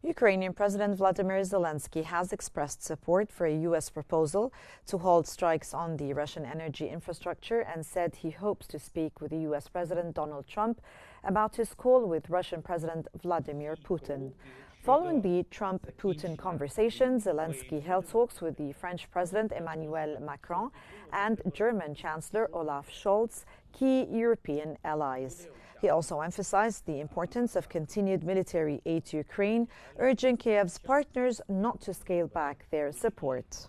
Ukrainian President Vladimir Zelensky has expressed support for a U.S. proposal to halt strikes on the Russian energy infrastructure and said he hopes to speak with the U.S. President Donald Trump about his call with Russian President Vladimir Putin. Following the Trump-Putin conversation, Zelensky held talks with the French President Emmanuel Macron and German Chancellor Olaf Scholz, key European allies. He also emphasized the importance of continued military aid to Ukraine, urging Kiev's partners not to scale back their support.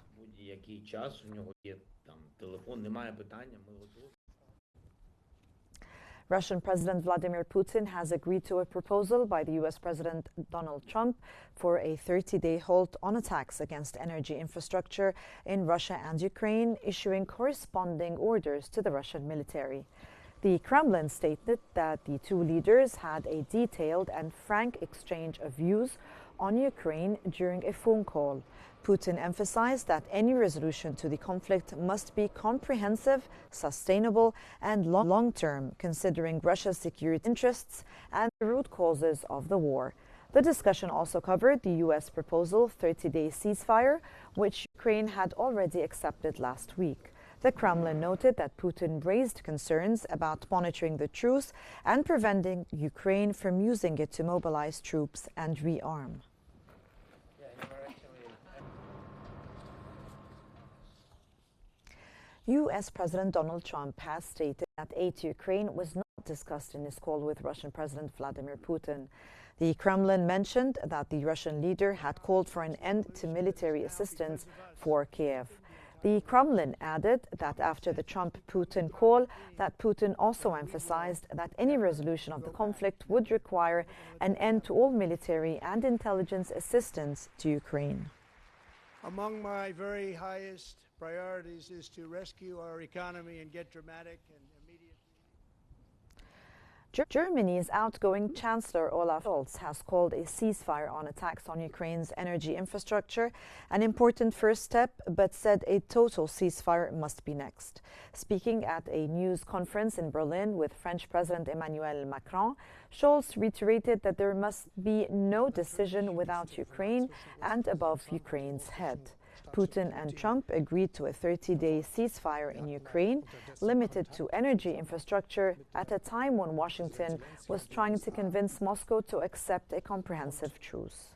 Russian President Vladimir Putin has agreed to a proposal by the U.S. President Donald Trump for a 30-day halt on attacks against energy infrastructure in Russia and Ukraine, issuing corresponding orders to the Russian military. The Kremlin stated that the two leaders had a detailed and frank exchange of views on Ukraine during a phone call. Putin emphasized that any resolution to the conflict must be comprehensive, sustainable, and long-term, considering Russia's security interests and the root causes of the war. The discussion also covered the U.S. proposal 30-day ceasefire, which Ukraine had already accepted last week. The Kremlin noted that Putin raised concerns about monitoring the truce and preventing Ukraine from using it to mobilize troops and rearm. U.S. President Donald Trump has stated that aid to Ukraine was not discussed in his call with Russian President Vladimir Putin. The Kremlin mentioned that the Russian leader had called for an end to military assistance for Kiev. The Kremlin added that after the Trump-Putin call, that Putin also emphasized that any resolution of the conflict would require an end to all military and intelligence assistance to Ukraine. Among my very highest priorities is to rescue our economy and get dramatic and immediate. Germany's outgoing Chancellor Olaf Scholz has called a ceasefire on attacks on Ukraine's energy infrastructure an important first step, but said a total ceasefire must be next. Speaking at a news conference in Berlin with French President Emmanuel Macron, Scholz reiterated that there must be no decision without Ukraine and above Ukraine's head. Putin and Trump agreed to a 30-day ceasefire in Ukraine, limited to energy infrastructure, at a time when Washington was trying to convince Moscow to accept a comprehensive truce.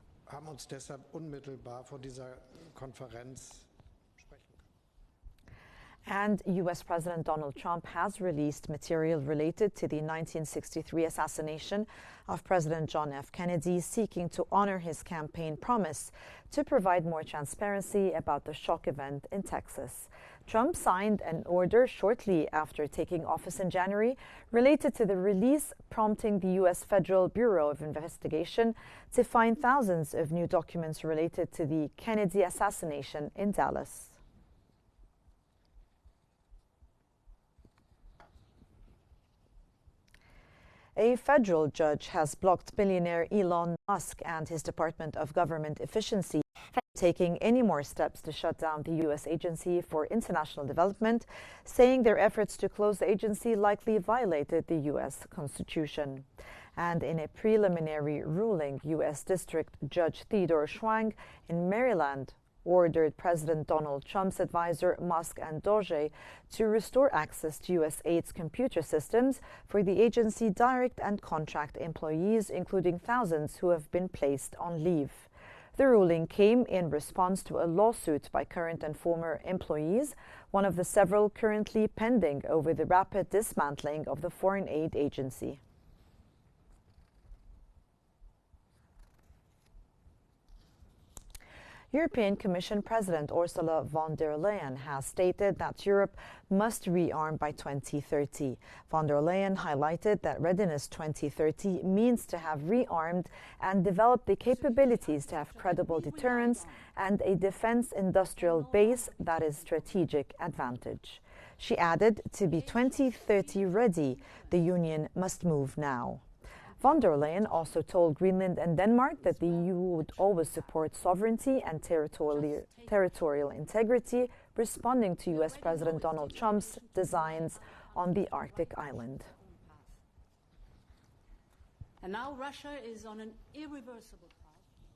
And U.S. President Donald Trump has released material related to the 1963 assassination of President John F. Kennedy, seeking to honor his campaign promise to provide more transparency about the shock event in Texas. Trump signed an order shortly after taking office in January related to the release, prompting the U.S. Federal Bureau of Investigation to find thousands of new documents related to the Kennedy assassination in Dallas. A federal judge has blocked billionaire Elon Musk and his Department of Government Efficiency from taking any more steps to shut down the U.S. Agency for International Development, saying their efforts to close the agency likely violated the U.S. Constitution. And in a preliminary ruling, U.S. District Judge Theodore Schwang in Maryland ordered President Donald Trump's advisor Musk and Doge to restore access to U.S. aid's computer systems for the agency direct and contract employees, including thousands who have been placed on leave. The ruling came in response to a lawsuit by current and former employees, one of the several currently pending over the rapid dismantling of the foreign aid agency. European Commission President Ursula von der Leyen has stated that Europe must rearm by 2030. Von der Leyen highlighted that Readiness 2030 means to have rearmed and developed the capabilities to have credible deterrence and a defense industrial base that is strategic advantage. She added, to be 2030 ready, the Union must move now. Von der Leyen also told Greenland and Denmark that the EU would always support sovereignty and territorial integrity, responding to U.S. President Donald Trump's designs on the Arctic island. And now Russia is on an irreversible path.